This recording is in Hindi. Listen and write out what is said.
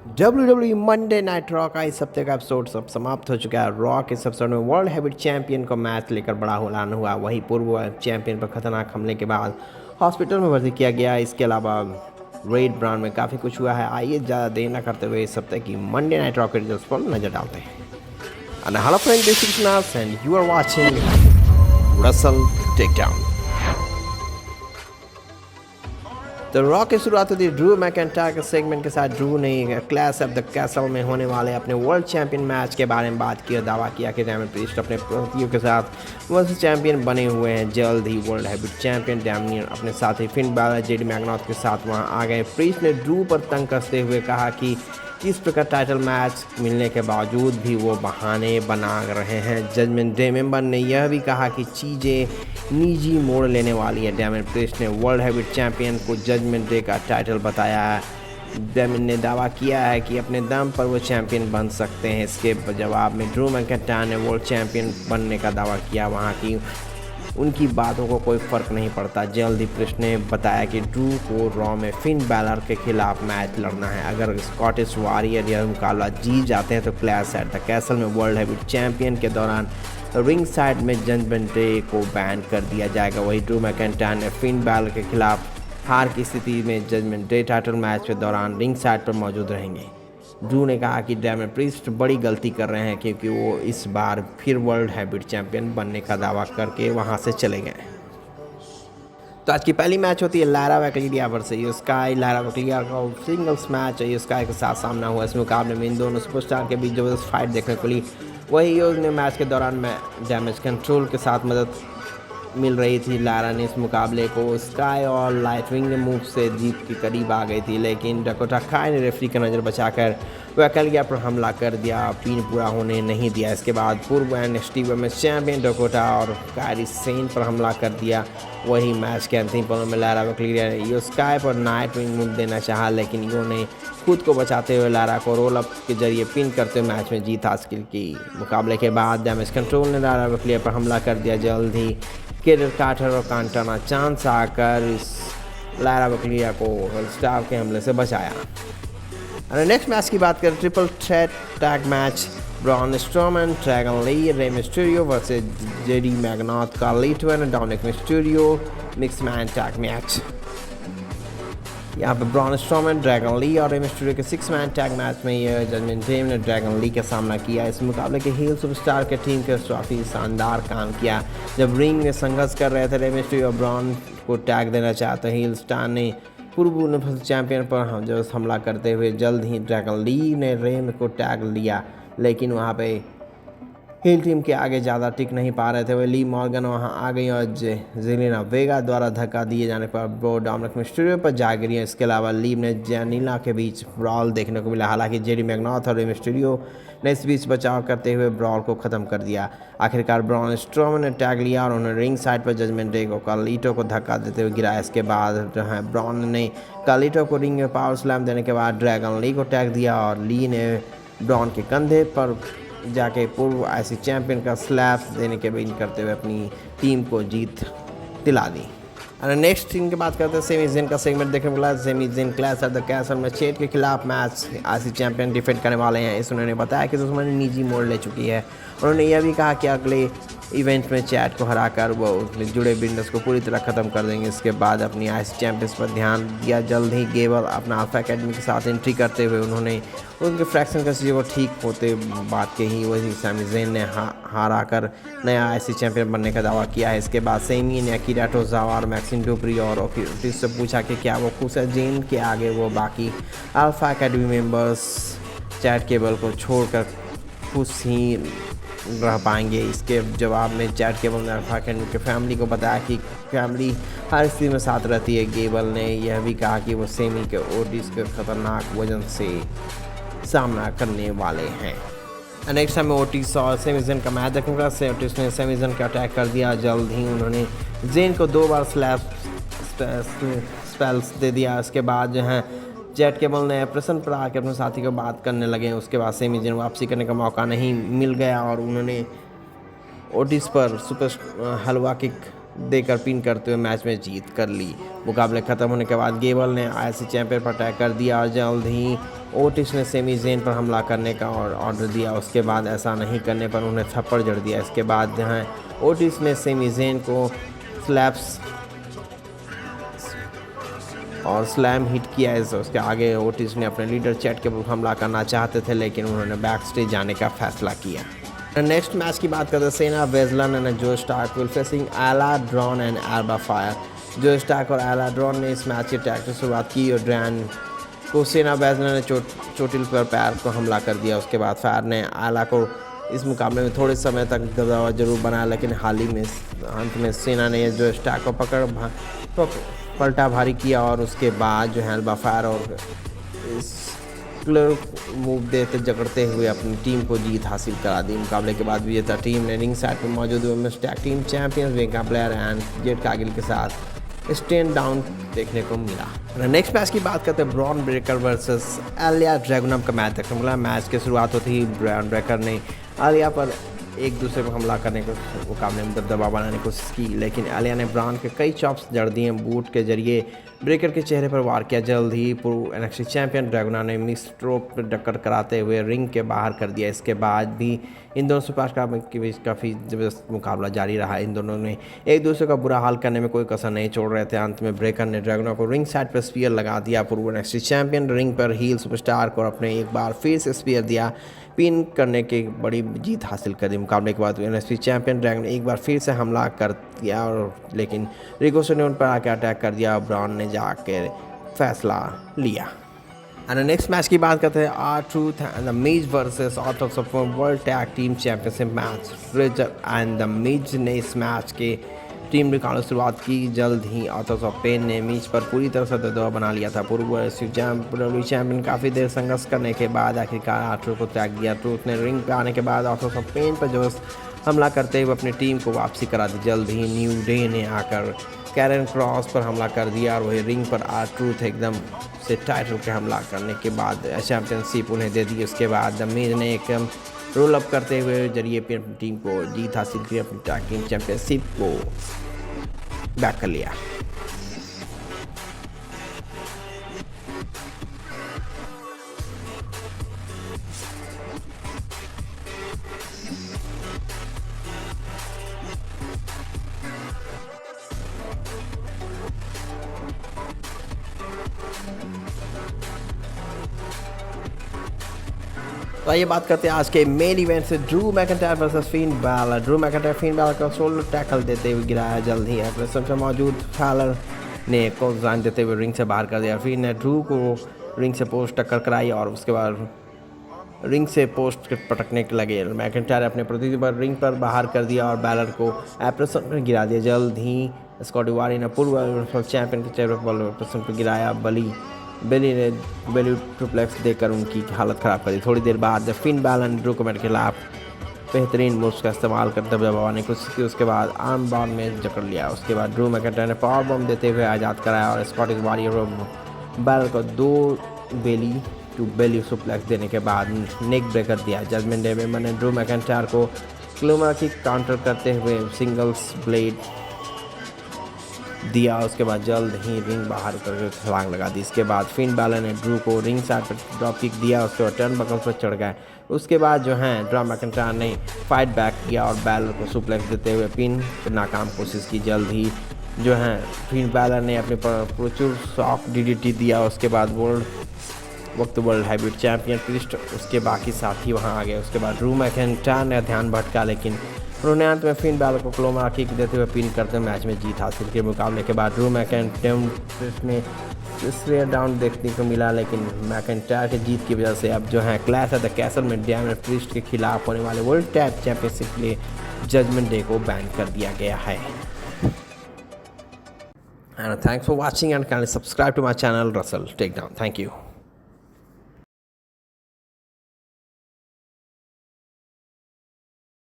WWE मंडे नाइट रॉ का इस हफ्ते का एपिसोड सब समाप्त हो चुका है। रॉ के इस एपिसोड में वर्ल्ड हैविट चैंपियन को मैच लेकर बड़ा हुलान हुआ। वहीं पूर्व चैंपियन पर खतरनाक हमले के बाद हॉस्पिटल में भर्ती किया गया। इसके अलावा रेड ब्रांड में काफ़ी कुछ हुआ है। आइए ज़्यादा देर न करते हुए इस हफ्ते की मंडे नाइट रॉ के रिजल्ट्स पर नजर डालते हैं। And hello friend, this is Nas and you are watching Russell Takedown। तो रॉ की शुरुआत होती है ड्रू मैकइंटायर के सेगमेंट के साथ। ड्रू ने क्लैश ऑफ द कैसल में होने वाले अपने वर्ल्ड चैंपियन मैच के बारे में बात की और दावा किया कि डैमियन प्रीस्ट अपने प्रतियोगियों के साथ वर्ल्ड चैंपियन बने हुए हैं। जल्द ही वर्ल्ड हैविट चैंपियन डैमियन अपने साथी फिन बैलर जेडी मैग्नॉथ के साथ वहां आ गए। प्रीस्ट ने ड्रू पर तंग कसते हुए कहा कि किस प्रकार टाइटल मैच मिलने के बावजूद भी वो बहाने बना रहे हैं। जजमेंट डे मेंबर ने यह भी कहा कि चीज़ें निजी मोड़ लेने वाली है। डैमियन प्रीस्ट ने वर्ल्ड हैविट चैंपियन को जजमेंट डे का टाइटल बताया है। डैमियन ने दावा किया है कि अपने दम पर वो चैंपियन बन सकते हैं। इसके जवाब में ड्रू मैकइंटायर ने वर्ल्ड चैंपियन बनने का दावा किया। वहाँ की उनकी बातों को कोई फ़र्क नहीं पड़ता। जल्द ही प्रीस्ट ने बताया कि ड्रू को रॉ में फिन बैलर के खिलाफ मैच लड़ना है। अगर स्कॉटिश वॉरियर यह मुकाबला जीत जाते हैं तो क्लैश एट द कैसल में वर्ल्ड हैविट चैंपियन के दौरान रिंग साइड में जजमेंट डे को बैन कर दिया जाएगा। वही ड्रू मैकइंटायर ने फिन बैलर के खिलाफ हार की स्थिति में जजमेंट डे टाइटल मैच के दौरान रिंग साइड पर मौजूद रहेंगे। ड्रू ने कहा कि डैमियन प्रीस्ट बड़ी गलती कर रहे हैं क्योंकि वो इस बार फिर वर्ल्ड हैविट चैंपियन बनने का दावा करके वहां से चले गए। तो आज की पहली मैच होती है लायरा वैक्लिया वर्सेस स्काई। लायरा वैक्लिया का सिंगल्स मैच है स्काई के साथ सामना हुआ। इस मुकाबले में इन दोनों सुपरस्टार के बीच जबरदस्त फाइट देखने को मिली। वही ने मैच के दौरान डैमेज कंट्रोल के साथ मदद मिल रही थी। लायरा ने इस मुकाबले को स्काई और लाइटविंग मूव से जीत के करीब आ गई थी, लेकिन डकोटा काई ने रेफरी का नज़र बचाकर वैक्लिया पर हमला कर दिया, पिन पूरा होने नहीं दिया। इसके बाद पूर्व NXT वुमेन्स चैंपियन डकोटा और कायरी सेन पर हमला कर दिया। वही मैच के अंतिम पलों में लायरा वैक्लिया ने यो स्काई पर नाइटविंग मूव देना चाहा, लेकिन यो ने खुद को बचाते हुए लायरा को रोल अप के जरिए पिन करते हुए मैच में जीत हासिल की। मुकाबले के बाद डैमेज कंट्रोल ने लायरा वैक्लिया पर हमला कर दिया। जल्द ही केडर कार्टर और कांटाना चांस आकर इस लायरा वैक्लिया को स्टार के हमले से बचाया। और नेक्स्ट मैच की बात करें triple threat tag match Braun Strowman, Dragon Lee, Rey Mysterio versus JD McDonagh, Carlito and Dominik Mysterio mix man tag match. यहाँ पे ब्रॉन स्ट्रोमन, ड्रैगन ली और रे मिस्टीरियो के 6 मैन टैग मैच में यह जजमेंट डे ने ड्रैगन ली का सामना किया। इस मुकाबले के हील सुपरस्टार के टीम के काफ़ी शानदार काम किया। जब रिंग में संघर्ष कर रहे थे रे मिस्टीरियो और ब्रॉन को टैग देना चाहते हील स्टार ने पूर्व चैंपियन पर जो हमला करते हुए जल्द ही ड्रैगन ली ने रेम को टैग लिया, लेकिन वहाँ पे हील टीम के आगे ज़्यादा टिक नहीं पा रहे थे। वह ली मॉर्गन वहाँ आ गई और जेलिना वेगा द्वारा धक्का दिए जाने पर ब्रो डोमिनिक मिस्टीरियो पर जा गिरी। इसके अलावा ली ने जेनिला के बीच ब्रॉल देखने को मिला। हालांकि जेडी मैग्नॉथ और रे मिस्टीरियो ने इस बीच बचाव करते हुए ब्रॉल को ख़त्म कर दिया। आखिरकार ब्रॉन स्ट्रोमन ने टैग लिया और उन्होंने रिंग साइड पर जजमेंट डे को कार्लिटो को धक्का देते हुए गिराया। इसके बाद जो है ब्रॉन ने कार्लिटो को रिंग में पावर स्लैम देने के बाद ड्रैगन ली को टैग दिया और ली ने ब्रॉन के कंधे पर जाके पूर्व IC चैंपियन का स्लैप देने के बिन करते हुए अपनी टीम को जीत दिला दी। और नेक्स्ट टीम की बात करते हैं सेमी जेन का सेगमेंट देखने को मिला। Sami Zayn clash at the castle में चेट के खिलाफ मैच IC चैंपियन डिफेंड करने वाले हैं। इस उन्होंने बताया कि दुश्मन निजी मोड़ ले चुकी है। उन्होंने यह भी कहा कि अगले इवेंट में चैट को हराकर वो जुड़े बिजनेस को पूरी तरह ख़त्म कर देंगे। इसके बाद अपनी IC चैंपियंस पर ध्यान दिया। जल्द ही गेबल अपना अल्फा अकेडमी के साथ एंट्री करते हुए उन्होंने उनके फ्रैक्शन का चीज़ों को ठीक होते बात कही। वही सैमी ज़ेन ने हारा कर नया IC चैंपियन बनने का दावा किया है। इसके बाद सेमी ने अकीरा टोज़ावा और मैक्सिम डुप्री और ओटिस से पूछा कि क्या वो खुश है। जेन के आगे वो बाकी alpha academy members chat cable को छोड़कर खुश ही रह पाएंगे। इसके जवाब में चैट केबल ने अल्फा अकेडमी के फैमिली को बताया कि फैमिली हर स्थिति में साथ रहती है। गेबल ने यह भी कहा कि वो सेमी के ओटिस के खतरनाक वजन से सामना करने वाले हैं। नेक्स्ट टाइम ओटिस और सेमीजन का मैच देखने का से ओटिस ने सेमीजन का अटैक कर दिया। जल्द ही उन्होंने जेन को 2 बार स्लैप स्पेल्स दे दिया। उसके बाद जो है चैट केबल ने प्रश्न पर आकर अपने साथी को बात करने लगे। उसके बाद सेमीजन वापसी करने का मौका नहीं मिल गया और उन्होंने ओटिस पर सुपर हलवा किक देकर पिन करते हुए मैच में जीत कर ली। मुकाबले खत्म होने के बाद गेबल ने आईसी चैंपियन पर अटैक कर दिया और जल्द ही ओटिस ने सेमी ज़ेन पर हमला करने का ऑर्डर दिया। उसके बाद ऐसा नहीं करने पर उन्हें थप्पड़ जड़ दिया। इसके बाद जहाँ ओटिस ने सेमी ज़ेन को स्लैप्स और स्लैम हिट किया है। उसके आगे ओटिस ने अपने लीडर चैट के ऊपर हमला करना चाहते थे, लेकिन उन्होंने बैक स्टेज जाने का फैसला किया। नेक्स्ट मैच की बात करते हैं, सेना वेजलन एंड जो स्टार्क विल फेसिंग एला ड्रॉन एंड एल्बा फायर। जो स्टार्क और एला ड्रॉन ने इस मैच के अटैक से शुरुआत की और ड्रैन को सेना वेजलन ने चोटिल पर पैर को हमला कर दिया। उसके बाद फायर ने एला को इस मुकाबले में थोड़े समय तक दबाव जरूर बनाया, लेकिन हाल ही में अंत में सेना ने जो स्टार्क को पलटा भारी किया और उसके बाद जो है एल्बा फायर और इस मूव देते जकड़ते हुए अपनी टीम को जीत हासिल करा दी। मुकाबले के बाद विजेता टीम ने रिंग साइड पर मौजूद women's tag team champions Vega Blair and Jade Cargill के साथ स्टैंड डाउन देखने को मिला। नेक्स्ट मैच की बात करते हैं, ब्रॉन ब्रेकर वर्सेस आलिया ड्रैगुनम का मैच देखने को मिला। मैच की शुरुआत होती ही ब्रॉन ब्रेकर ने आलिया पर एक दूसरे पर हमला करने को मुकाबले में दबदबा बनाने की कोशिश की, लेकिन आलिया ने ब्राउन के कई चॉप्स जड़ दिए। बूट के जरिए ब्रेकर के चेहरे पर वार किया। जल्द ही पूर्व एनएक्सटी चैंपियन ड्रैगुना ने मिस स्ट्रोक पर टक्कर कराते हुए रिंग के बाहर कर दिया। इसके बाद भी इन दोनों सुपरस्टार के बीच काफ़ी ज़बरदस्त मुकाबला जारी रहा। इन दोनों ने एक दूसरे का बुरा हाल करने में कोई कसर नहीं छोड़ रहे थे। अंत में ब्रेकर ने ड्रैगुना को रिंग साइड पर स्पीयर लगा दिया। पूर्व एनएक्सटी चैंपियन रिंग पर हील सुपरस्टार को अपने एक बार फिर से स्पीयर दिया, पिन करने की बड़ी जीत हासिल कर दी। मुकाबले के बाद एनएक्सटी चैंपियन ड्रैगन ने एक बार फिर से हमला कर दिया और लेकिन रिकोशे ने उन पर आकर अटैक कर दिया। ब्राउन ने जाकर फैसला लिया। एंड नेक्स्ट मैच की बात करते हैं, R-Truth and the Miz versus Orthodox of world tag team championship match. रेजर एंड द मिज ने इस मैच के टीम रिकॉर्ड शुरुआत की। जल्द ही ऑर्थोडॉक्स ऑफ पेन ने मिज पर पूरी तरह से दबदबा बना लिया था। पूर्व चैंपियन काफ़ी देर संघर्ष करने के बाद आखिरकार R-Truth को त्याग दिया। ट्रूथ ने रिंग पे आने के बाद ऑर्थोडॉक्स ऑफ पेन पर जो हमला करते हुए अपनी टीम को वापसी करा दी। जल्द ही न्यू डे ने आकर कैरन क्रॉस पर हमला कर दिया और वही रिंग पर R-Truth एकदम से टाइटल के हमला करने के बाद चैंपियनशिप उन्हें दे दी। उसके बाद द मिज ने एक रोल अप करते हुए जरिए अपनी टीम को जीत हासिल की, अपनी टैग टीम चैंपियनशिप को बैक कर लिया। तो ये बात करते हैं आज के मेन इवेंट से, Drew McIntyre versus Finn Balor. Drew McIntyre Finn Balor का शोल्डर टैकल देते हुए गिराया। जल्द ही एप्रेशन में मौजूद फैलर ने को जान देते हुए रिंग से बाहर कर दिया। फिर ने ड्रू को रिंग से पोस्ट टक्कर कराई और उसके बाद रिंग से पोस्ट पटकने लगे। मैकिंटायर अपने प्रतिनिधि पर रिंग पर बाहर कर दिया और बैलर को एप्रेशन में गिरा दिया। जल्द ही स्कॉटी वारी ने पूर्व चैंपियन के चेहरे पर एप्रेशन पर गिराया। बेली ने बेली ट्रिप्लेक्स देकर उनकी हालत ख़राब कर दी। थोड़ी देर बाद फिन बैलर ने ड्रू मैकिंटायर के खिलाफ बेहतरीन मूव्स का इस्तेमाल कर दबाने की कोशिश की। उसके बाद आर्म बार में जकड़ लिया। उसके बाद ड्रू मैकिंटायर ने पावर बम देते हुए आज़ाद कराया और स्कॉटिश वॉरियर बैलर को 2 बेली टू बेली सुप्लेक्स देने के बाद नेक ब्रेकर दिया। जजमेंट डे मेंबर ने ड्रू मैकिंटायर को क्लूमा की काउंटर करते हुए सिंगल्स ब्लेड दिया। उसके बाद जल्द ही रिंग बाहर करके छलांग लगा दी। इसके बाद फिन बैलर ने ड्रू को रिंग साइड पर ड्रॉप किक दिया। उसके बाद टर्न बकल पर चढ़ गए। उसके बाद जो है ड्रू मैकिंटायर ने फाइट बैक किया और बैलर को सुप्लेक्स देते हुए पिन नाकाम कोशिश की। जल्द ही जो है फिन बैलर ने अपने प्रचुर सॉफ्ट DDT दिया। उसके बाद वर्ल्ड हैवीवेट चैंपियन प्रिस्ट उसके बाकी साथी वहां आ गए। उसके बाद ड्रू मैकिंटायर ने ध्यान भटका, लेकिन उन्होंने अंत में फिन बैलर को क्लोमा किक देते हुए पिन करते मैच में जीत हासिल की। मुकाबले के बाद ड्रू मैकिंटायर में स्टेयर डाउन देखने को मिला, लेकिन मैकिंटायर की जीत की वजह से अब जो है क्लैश एट द कैसल में डैमियन प्रिस्ट के खिलाफ होने वाले वर्ल्ड टैग चैंपियनशिप के लिए जजमेंट डे को बैन कर दिया गया है। And thanks for watching and kindly subscribe to my channel Russell Takedown. Thank you.